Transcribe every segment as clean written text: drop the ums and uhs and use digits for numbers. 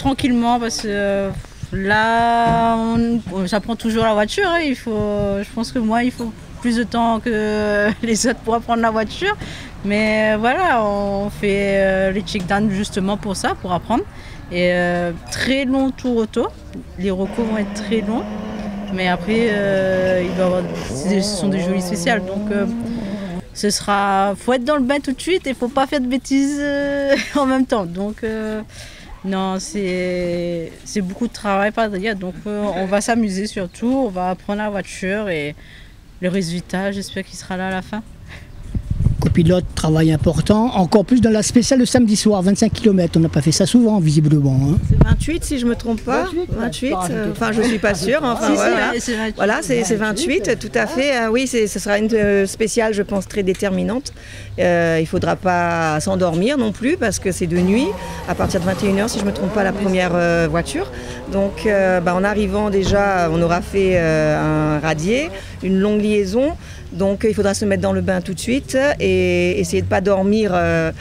tranquillement parce que là, j'apprends toujours la voiture. Hein. Je pense que moi, il faut plus de temps que les autres pour apprendre la voiture. Mais voilà, on fait les check-downs justement pour ça, pour apprendre. Et très long tour auto. Les recos vont être très longs. Mais après, ce sont des jolies spéciales. Donc, faut être dans le bain tout de suite et faut pas faire de bêtises en même temps. Donc, non, c'est beaucoup de travail par derrière. Donc, on va s'amuser surtout. On va apprendre la voiture et le résultat, j'espère qu'il sera là à la fin. Copilote, travail important, encore plus dans la spéciale le samedi soir, 25 km. On n'a pas fait ça souvent, visiblement. Hein. C'est 28 si je ne me trompe pas. 28, enfin je ne suis pas sûre. Enfin, voilà, c'est 28, tout à fait. Oui, ce sera une spéciale, je pense, très déterminante. Il ne faudra pas s'endormir non plus parce que c'est de nuit, à partir de 21h, si je ne me trompe pas, la première voiture. Donc en arrivant déjà, on aura fait un radier, une longue liaison. Donc il faudra se mettre dans le bain tout de suite et essayer de ne pas dormir,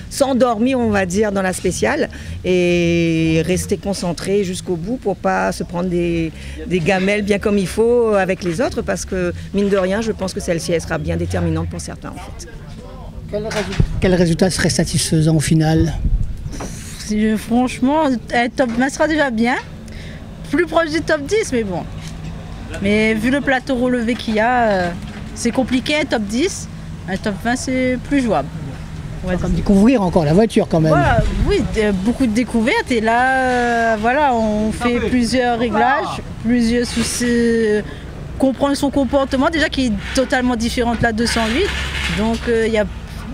s'endormir on va dire dans la spéciale et rester concentré jusqu'au bout pour ne pas se prendre des gamelles bien comme il faut avec les autres parce que mine de rien je pense que celle-ci elle sera bien déterminante pour certains en fait. Quel résultat serait satisfaisant au final? Franchement, top 20 sera déjà bien, plus proche du top 10 mais bon. Mais vu le plateau relevé qu'il y a, c'est compliqué, un top 10, un top 20 c'est plus jouable. On va comme découvrir encore la voiture quand même. Voilà, oui, beaucoup de découvertes et là, voilà, on fait plusieurs réglages, plusieurs soucis, comprendre son comportement déjà qui est totalement différent de la 208. Donc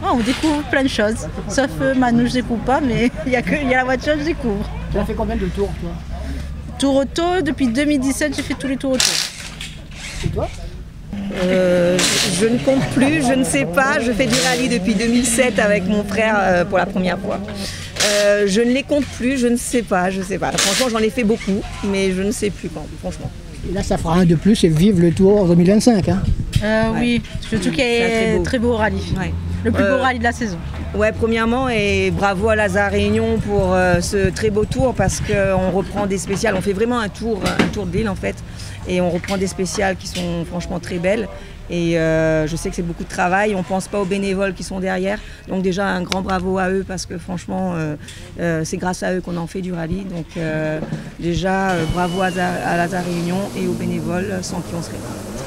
on découvre plein de choses. Sauf Manu, je découvre pas, mais il y a la voiture, je découvre. Tu as fait combien de tours toi? Tour auto, depuis 2017, j'ai fait tous les tours auto. Et toi? Je ne compte plus, je ne sais pas. Je fais du rallye depuis 2007 avec mon frère pour la première fois. Je ne les compte plus, je ne sais pas. Franchement, j'en ai fait beaucoup, mais je ne sais plus quand, franchement. Et là, ça fera un de plus et vive le Tour 2025. Hein. Oui, surtout qu'il y a un très beau rallye. Ouais. Le plus beau rallye de la saison. Ouais, premièrement, et bravo à Lazare Réunion pour ce très beau tour parce qu'on reprend des spéciales. On fait vraiment un tour de l'île en fait. Et on reprend des spéciales qui sont franchement très belles. Et je sais que c'est beaucoup de travail. On ne pense pas aux bénévoles qui sont derrière. Donc déjà, un grand bravo à eux parce que franchement, c'est grâce à eux qu'on en fait du rallye. Donc déjà, bravo à Lazare Réunion et aux bénévoles sans qui on serait pas.